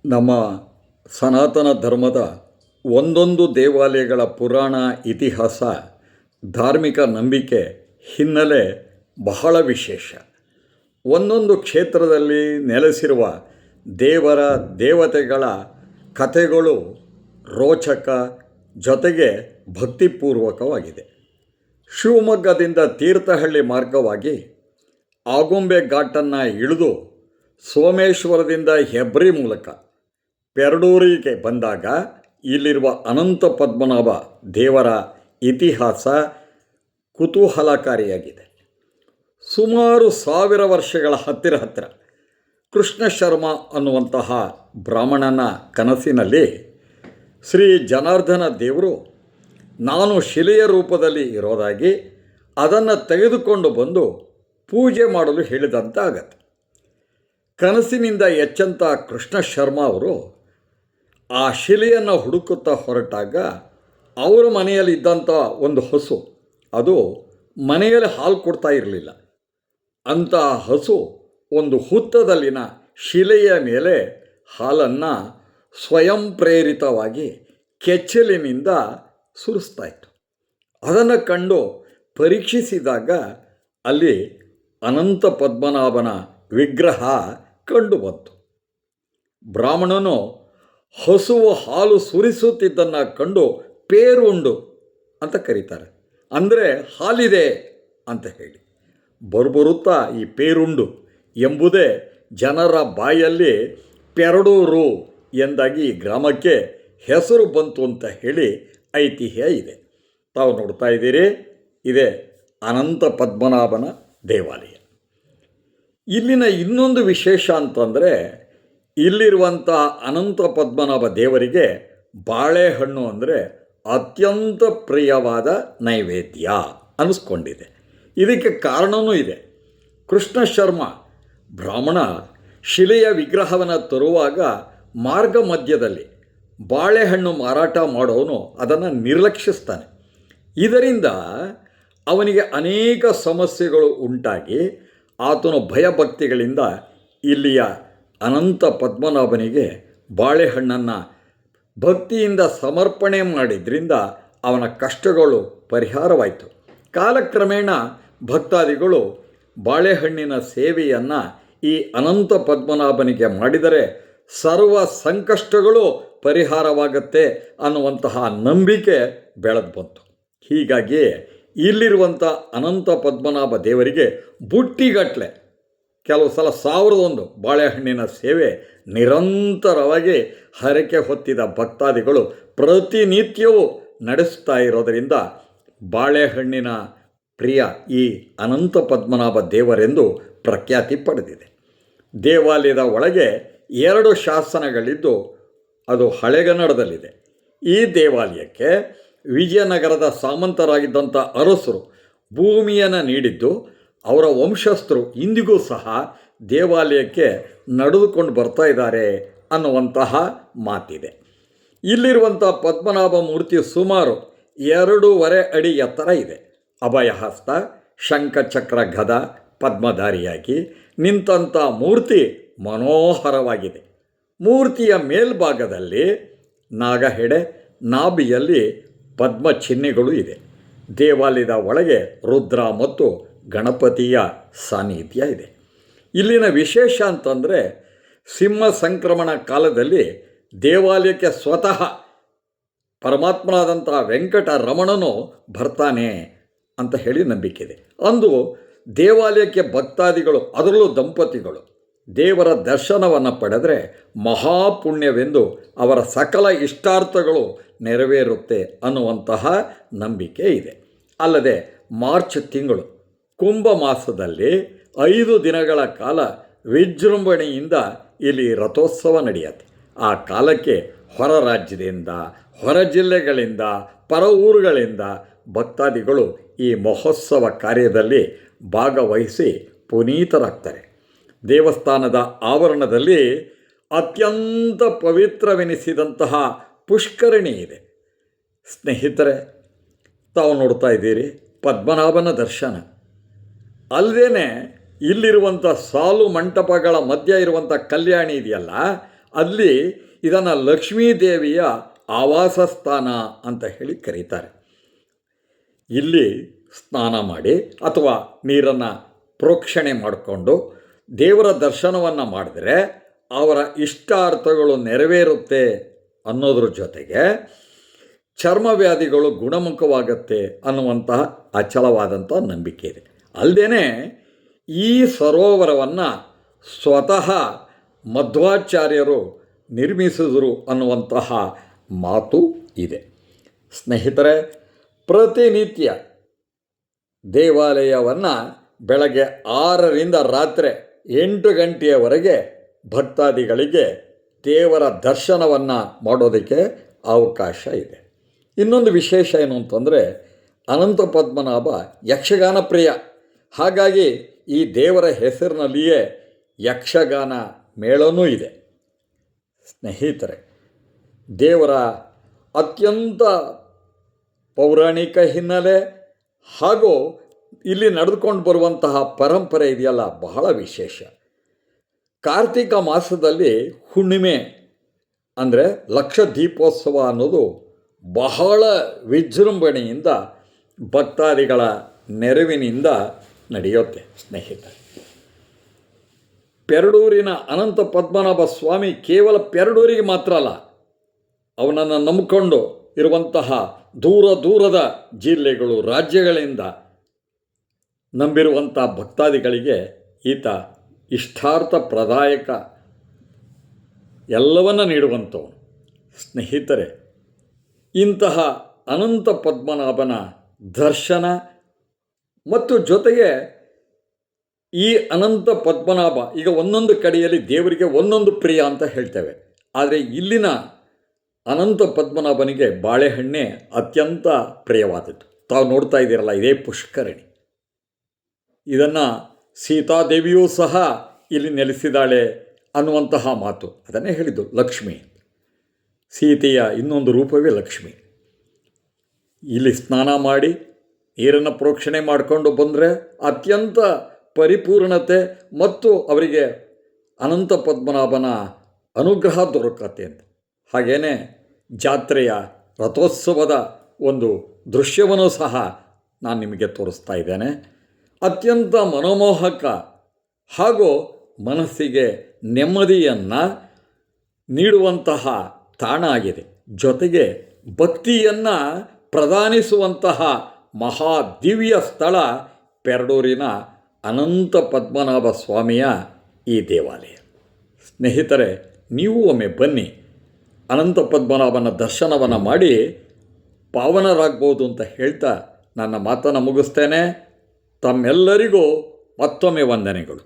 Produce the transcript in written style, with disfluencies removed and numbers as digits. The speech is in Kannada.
ನಮ್ಮ ಸನಾತನ ಧರ್ಮದ ಒಂದೊಂದು ದೇವಾಲಯಗಳ ಪುರಾಣ, ಇತಿಹಾಸ, ಧಾರ್ಮಿಕ ನಂಬಿಕೆ ಹಿನ್ನೆಲೆ ಬಹಳ ವಿಶೇಷ. ಒಂದೊಂದು ಕ್ಷೇತ್ರದಲ್ಲಿ ನೆಲೆಸಿರುವ ದೇವರ ದೇವತೆಗಳ ಕಥೆಗಳು ರೋಚಕ, ಜೊತೆಗೆ ಭಕ್ತಿಪೂರ್ವಕವಾಗಿದೆ. ಶಿವಮೊಗ್ಗದಿಂದ ತೀರ್ಥಹಳ್ಳಿ ಮಾರ್ಗವಾಗಿ ಆಗುಂಬೆ ಘಾಟನ್ನು ಇಳಿದು ಸೋಮೇಶ್ವರದಿಂದ ಹೆಬ್ರಿ ಮೂಲಕ ಪೆರಡೂರಿಗೆ ಬಂದಾಗ ಇಲ್ಲಿರುವ ಅನಂತ ಪದ್ಮನಾಭ ದೇವರ ಇತಿಹಾಸ ಕುತೂಹಲಕಾರಿಯಾಗಿದೆ. ಸುಮಾರು 1000 ವರ್ಷಗಳ ಹತ್ತಿರ ಕೃಷ್ಣ ಶರ್ಮ ಅನ್ನುವಂತಹ ಬ್ರಾಹ್ಮಣನ ಕನಸಿನಲ್ಲಿ ಶ್ರೀ ಜನಾರ್ದನ ದೇವರು ನಾನು ಶಿಲೆಯ ರೂಪದಲ್ಲಿ ಇರೋದಾಗಿ ಅದನ್ನು ತೆಗೆದುಕೊಂಡು ಬಂದು ಪೂಜೆ ಮಾಡಲು ಹೇಳಿದಂತ ಆಗತ್ತೆ. ಕನಸಿನಿಂದ ಎಚ್ಚಂತ ಕೃಷ್ಣ ಶರ್ಮ ಅವರು ಆ ಶಿಲೆಯನ್ನು ಹುಡುಕುತ್ತಾ ಹೊರಟಾಗ ಅವರ ಮನೆಯಲ್ಲಿ ಇದ್ದಂಥ ಒಂದು ಹಸು, ಅದು ಮನೆಯಲ್ಲಿ ಹಾಲು ಕೊಡ್ತಾ ಇರಲಿಲ್ಲ. ಅಂಥ ಹಸು ಒಂದು ಹುತ್ತದಲ್ಲಿನ ಶಿಲೆಯ ಮೇಲೆ ಹಾಲನ್ನು ಸ್ವಯಂ ಪ್ರೇರಿತವಾಗಿ ಕೆಚ್ಚಲಿನಿಂದ ಸುರಿಸ್ತಾ ಇತ್ತು. ಅದನ್ನು ಕಂಡು ಪರೀಕ್ಷಿಸಿದಾಗ ಅಲ್ಲಿ ಅನಂತ ಪದ್ಮನಾಭನ ವಿಗ್ರಹ ಕಂಡು ಬಂತು. ಬ್ರಾಹ್ಮಣನು ಹಸುವು ಹಾಲು ಸುರಿಸುತ್ತಿದ್ದನ್ನು ಕಂಡು ಪೇರುಂಡು ಅಂತ ಕರೀತಾರೆ, ಅಂದರೆ ಹಾಲಿದೆ ಅಂತ ಹೇಳಿ. ಬರುತ್ತಾ ಈ ಪೇರುಂಡು ಎಂಬುದೇ ಜನರ ಬಾಯಲ್ಲಿ ಪೆರಡೂರು ಎಂದಾಗಿ ಈ ಗ್ರಾಮಕ್ಕೆ ಹೆಸರು ಬಂತು ಅಂತ ಹೇಳಿ ಐತಿಹ್ಯ ಇದೆ. ತಾವು ನೋಡ್ತಾ ಇದ್ದೀರಿ, ಇದೇ ಅನಂತ ಪದ್ಮನಾಭನ ದೇವಾಲಯ. ಇಲ್ಲಿನ ಇನ್ನೊಂದು ವಿಶೇಷ ಅಂತಂದರೆ, ಇಲ್ಲಿರುವಂಥ ಅನಂತ ಪದ್ಮನಾಭ ದೇವರಿಗೆ ಬಾಳೆಹಣ್ಣು ಅಂದರೆ ಅತ್ಯಂತ ಪ್ರಿಯವಾದ ನೈವೇದ್ಯ ಅನ್ನಿಸ್ಕೊಂಡಿದೆ. ಇದಕ್ಕೆ ಕಾರಣವೂ ಇದೆ. ಕೃಷ್ಣ ಶರ್ಮ ಬ್ರಾಹ್ಮಣ ಶಿಲೆಯ ವಿಗ್ರಹವನ್ನು ತರುವಾಗ ಮಾರ್ಗ ಮಧ್ಯದಲ್ಲಿ ಬಾಳೆಹಣ್ಣು ಮಾರಾಟ ಮಾಡೋನು ಅದನ್ನು ನಿರ್ಲಕ್ಷಿಸ್ತಾನೆ. ಇದರಿಂದ ಅವನಿಗೆ ಅನೇಕ ಸಮಸ್ಯೆಗಳು ಉಂಟಾಗಿ ಆತನು ಭಯಭಕ್ತಿಗಳಿಂದ ಇಲ್ಲಿಯ ಅನಂತ ಪದ್ಮನಾಭನಿಗೆ ಬಾಳೆಹಣ್ಣನ್ನು ಭಕ್ತಿಯಿಂದ ಸಮರ್ಪಣೆ ಮಾಡಿದ್ರಿಂದ ಅವನ ಕಷ್ಟಗಳು ಪರಿಹಾರವಾಯಿತು. ಕಾಲಕ್ರಮೇಣ ಭಕ್ತಾದಿಗಳು ಬಾಳೆಹಣ್ಣಿನ ಸೇವೆಯನ್ನು ಈ ಅನಂತ ಪದ್ಮನಾಭನಿಗೆ ಮಾಡಿದರೆ ಸರ್ವ ಸಂಕಷ್ಟಗಳು ಪರಿಹಾರವಾಗುತ್ತೆ ಅನ್ನುವಂತಹ ನಂಬಿಕೆ ಬೆಳೆದು ಬಂತು. ಹೀಗಾಗಿ ಇಲ್ಲಿರುವಂಥ ಅನಂತ ಪದ್ಮನಾಭ ದೇವರಿಗೆ ಬುಟ್ಟಿಗಟ್ಟಲೆ, ಕೆಲವು ಸಲ 1001 ಬಾಳೆಹಣ್ಣಿನ ಸೇವೆ ನಿರಂತರವಾಗಿ ಹರಕೆ ಹೊತ್ತಿದ ಭಕ್ತಾದಿಗಳು ಪ್ರತಿನಿತ್ಯವೂ ನಡೆಸ್ತಾ ಇರೋದರಿಂದ ಬಾಳೆಹಣ್ಣಿನ ಪ್ರಿಯ ಈ ಅನಂತ ಪದ್ಮನಾಭ ದೇವರೆಂದು ಪ್ರಖ್ಯಾತಿ ಪಡೆದಿದೆ. ದೇವಾಲಯದ ಒಳಗೆ 2 ಶಾಸನಗಳಿದ್ದು ಅದು ಹಳೆಗನ್ನಡದಲ್ಲಿದೆ. ಈ ದೇವಾಲಯಕ್ಕೆ ವಿಜಯನಗರದ ಸಾಮಂತರಾಗಿದ್ದಂಥ ಅರಸರು ಭೂಮಿಯನ್ನು ನೀಡಿದ್ದು, ಅವರ ವಂಶಸ್ಥರು ಇಂದಿಗೂ ಸಹ ದೇವಾಲಯಕ್ಕೆ ನಡೆದುಕೊಂಡು ಬರ್ತಾ ಇದ್ದಾರೆ ಅನ್ನುವಂತಹ ಮಾತಿದೆ. ಇಲ್ಲಿರುವಂಥ ಪದ್ಮನಾಭ ಮೂರ್ತಿ ಸುಮಾರು 2.5 ಅಡಿ ಎತ್ತರ ಇದೆ. ಅಭಯಹಸ್ತ, ಶಂಖಚಕ್ರ, ಗದ, ಪದ್ಮಧಾರಿಯಾಗಿ ನಿಂತಹ ಮೂರ್ತಿ ಮನೋಹರವಾಗಿದೆ. ಮೂರ್ತಿಯ ಮೇಲ್ಭಾಗದಲ್ಲಿ ನಾಗಹೆಡೆ, ನಾಭಿಯಲ್ಲಿ ಪದ್ಮ ಚಿಹ್ನೆಗಳು ಇದೆ. ದೇವಾಲಯದ ಒಳಗೆ ರುದ್ರ ಮತ್ತು ಗಣಪತಿಯ ಸಾನ್ನಿಧ್ಯ ಇದೆ. ಇಲ್ಲಿನ ವಿಶೇಷ ಅಂತಂದರೆ, ಸಿಂಹ ಸಂಕ್ರಮಣ ಕಾಲದಲ್ಲಿ ದೇವಾಲಯಕ್ಕೆ ಸ್ವತಃ ಪರಮಾತ್ಮನಾದಂಥ ವೆಂಕಟರಮಣನು ಬರ್ತಾನೆ ಅಂತ ಹೇಳಿ ನಂಬಿಕೆ ಇದೆ. ಅಂದು ದೇವಾಲಯಕ್ಕೆ ಭಕ್ತಾದಿಗಳು, ಅದರಲ್ಲೂ ದಂಪತಿಗಳು ದೇವರ ದರ್ಶನವನ್ನು ಪಡೆದರೆ ಮಹಾಪುಣ್ಯವೆಂದು ಅವರ ಸಕಲ ಇಷ್ಟಾರ್ಥಗಳು ನೆರವೇರುತ್ತೆ ಅನ್ನುವಂತಹ ನಂಬಿಕೆ ಇದೆ. ಅಲ್ಲದೆ ಮಾರ್ಚ್ ತಿಂಗಳು ಕುಂಭ ಮಾಸದಲ್ಲಿ 5 ದಿನಗಳ ಕಾಲ ವಿಜೃಂಭಣೆಯಿಂದ ಇಲ್ಲಿ ರಥೋತ್ಸವ ನಡೆಯುತ್ತೆ. ಆ ಕಾಲಕ್ಕೆ ಹೊರ ರಾಜ್ಯದಿಂದ, ಹೊರ ಜಿಲ್ಲೆಗಳಿಂದ, ಪರ ಊರುಗಳಿಂದ ಭಕ್ತಾದಿಗಳು ಈ ಮಹೋತ್ಸವ ಕಾರ್ಯದಲ್ಲಿ ಭಾಗವಹಿಸಿ ಪುನೀತರಾಗ್ತಾರೆ. ದೇವಸ್ಥಾನದ ಆವರಣದಲ್ಲಿ ಅತ್ಯಂತ ಪವಿತ್ರವೆನಿಸಿದಂತಹ ಪುಷ್ಕರಣಿ ಇದೆ. ಸ್ನೇಹಿತರೆ, ತಾವು ನೋಡ್ತಾ ಇದ್ದೀರಿ ಪದ್ಮನಾಭನ ದರ್ಶನ. ಅಲ್ಲದೇ ಇಲ್ಲಿರುವಂಥ ಸಾಲು ಮಂಟಪಗಳ ಮಧ್ಯ ಇರುವಂಥ ಕಲ್ಯಾಣಿ ಇದೆಯಲ್ಲ, ಅಲ್ಲಿ ಇದನ್ನು ಲಕ್ಷ್ಮೀದೇವಿಯ ಆವಾಸ ಸ್ಥಾನ ಅಂತ ಹೇಳಿ ಕರೀತಾರೆ. ಇಲ್ಲಿ ಸ್ನಾನ ಮಾಡಿ ಅಥವಾ ನೀರನ್ನು ಪ್ರೋಕ್ಷಣೆ ಮಾಡಿಕೊಂಡು ದೇವರ ದರ್ಶನವನ್ನು ಮಾಡಿದ್ರೆ ಅವರ ಇಷ್ಟಾರ್ಥಗಳು ನೆರವೇರುತ್ತೆ ಅನ್ನೋದ್ರ ಜೊತೆಗೆ ಚರ್ಮವ್ಯಾಧಿಗಳು ಗುಣಮುಖವಾಗತ್ತೆ ಅನ್ನುವಂತಹ ಅಚಲವಾದಂಥ ನಂಬಿಕೆ ಇದೆ. ಅಲ್ಲದೇ ಈ ಸರೋವರವನ್ನು ಸ್ವತಃ ಮಧ್ವಾಚಾರ್ಯರು ನಿರ್ಮಿಸಿದರು ಅನ್ನುವಂತಹ ಮಾತು ಇದೆ. ಸ್ನೇಹಿತರೆ, ಪ್ರತಿನಿತ್ಯ ದೇವಾಲಯವನ್ನು ಬೆಳಗ್ಗೆ 6ರಿಂದ ರಾತ್ರಿ 8 ಗಂಟೆಯವರೆಗೆ ಭಕ್ತಾದಿಗಳಿಗೆ ದೇವರ ದರ್ಶನವನ್ನು ಮಾಡೋದಕ್ಕೆ ಅವಕಾಶ ಇದೆ. ಇನ್ನೊಂದು ವಿಶೇಷ ಏನು ಅಂತಂದರೆ, ಅನಂತ ಪದ್ಮನಾಭ ಯಕ್ಷಗಾನ ಪ್ರಿಯ. ಹಾಗಾಗಿ ಈ ದೇವರ ಹೆಸರಿನಲ್ಲಿಯೇ ಯಕ್ಷಗಾನ ಮೇಳನೂ ಇದೆ. ಸ್ನೇಹಿತರೆ, ದೇವರ ಅತ್ಯಂತ ಪೌರಾಣಿಕ ಹಿನ್ನೆಲೆ ಹಾಗೂ ಇಲ್ಲಿ ನಡೆದುಕೊಂಡು ಬರುವಂತಹ ಪರಂಪರೆ ಇದೆಯಲ್ಲ, ಬಹಳ ವಿಶೇಷ. ಕಾರ್ತಿಕ ಮಾಸದಲ್ಲಿ ಹುಣ್ಣಿಮೆ ಅಂದರೆ ಲಕ್ಷ ದೀಪೋತ್ಸವ ಅನ್ನೋದು ಬಹಳ ವಿಜೃಂಭಣೆಯಿಂದ ಭಕ್ತಾದಿಗಳ ನೆರವಿನಿಂದ ನಡೆಯುತ್ತೆ. ಸ್ನೇಹಿತರೆ, ಪೆರಡೂರಿನ ಅನಂತ ಪದ್ಮನಾಭ ಸ್ವಾಮಿ ಕೇವಲ ಪೆರಡೂರಿಗೆ ಮಾತ್ರ ಅಲ್ಲ, ಅವನನ್ನು ನಂಬಿಕೊಂಡು ಇರುವಂತಹ ದೂರ ದೂರದ ಜಿಲ್ಲೆಗಳು, ರಾಜ್ಯಗಳಿಂದ ನಂಬಿರುವಂಥ ಭಕ್ತಾದಿಗಳಿಗೆ ಈತ ಇಷ್ಟಾರ್ಥ ಪ್ರದಾಯಕ ಎಲ್ಲವನ್ನ ನೀಡುವಂಥವನು. ಸ್ನೇಹಿತರೆ, ಇಂತಹ ಅನಂತ ಪದ್ಮನಾಭನ ದರ್ಶನ ಮತ್ತು ಜೊತೆಗೆ ಈ ಅನಂತ ಪದ್ಮನಾಭ ಈಗ ಒಂದೊಂದು ಕಡೆಯಲ್ಲಿ ದೇವರಿಗೆ ಒಂದೊಂದು ಪ್ರಿಯ ಅಂತ ಹೇಳ್ತೇವೆ. ಆದರೆ ಇಲ್ಲಿನ ಅನಂತ ಪದ್ಮನಾಭನಿಗೆ ಬಾಳೆಹಣ್ಣೆ ಅತ್ಯಂತ ಪ್ರಿಯವಾದದ್ದು. ತಾವು ನೋಡ್ತಾ ಇದ್ದೀರಲ್ಲ, ಇದೇ ಪುಷ್ಕರಣಿ. ಇದನ್ನು ಸೀತಾದೇವಿಯೂ ಸಹ ಇಲ್ಲಿ ನೆಲೆಸಿದಾಳೆ ಅನ್ನುವಂತಹ ಮಾತು. ಅದನ್ನೇ ಹೇಳಿದ್ದು ಲಕ್ಷ್ಮಿ. ಸೀತೆಯ ಇನ್ನೊಂದು ರೂಪವೇ ಲಕ್ಷ್ಮಿ. ಇಲ್ಲಿ ಸ್ನಾನ ಮಾಡಿ ನೀರನ್ನು ಪ್ರೋಕ್ಷಣೆ ಮಾಡಿಕೊಂಡು ಬಂದರೆ ಅತ್ಯಂತ ಪರಿಪೂರ್ಣತೆ ಮತ್ತು ಅವರಿಗೆ ಅನಂತ ಪದ್ಮನಾಭನ ಅನುಗ್ರಹ ದೊರಕತ್ತೆ ಅಂತ. ಹಾಗೇ ಜಾತ್ರೆಯ ರಥೋತ್ಸವದ ಒಂದು ದೃಶ್ಯವನ್ನು ಸಹ ನಾನು ನಿಮಗೆ ತೋರಿಸ್ತಾ ಇದ್ದೇನೆ. ಅತ್ಯಂತ ಮನೋಮೋಹಕ ಹಾಗೂ ಮನಸ್ಸಿಗೆ ನೆಮ್ಮದಿಯನ್ನು ನೀಡುವಂತಹ ತಾಣ ಆಗಿದೆ. ಜೊತೆಗೆ ಭಕ್ತಿಯನ್ನು ಪ್ರದಾನಿಸುವಂತಹ ಮಹಾದಿವ್ಯ ಸ್ಥಳ ಪೆರಡೂರಿನ ಅನಂತ ಪದ್ಮನಾಭ ಸ್ವಾಮಿಯ ಈ ದೇವಾಲಯ. ಸ್ನೇಹಿತರೆ, ನೀವು ಒಮ್ಮೆ ಬನ್ನಿ, ಅನಂತ ಪದ್ಮನಾಭನ ದರ್ಶನವನ್ನು ಮಾಡಿ ಪಾವನರಾಗ್ಬೋದು ಅಂತ ಹೇಳ್ತಾ ನನ್ನ ಮಾತನ್ನು ಮುಗಿಸ್ತೇನೆ. ತಮ್ಮೆಲ್ಲರಿಗೂ ಮತ್ತೊಮ್ಮೆ ವಂದನೆಗಳು.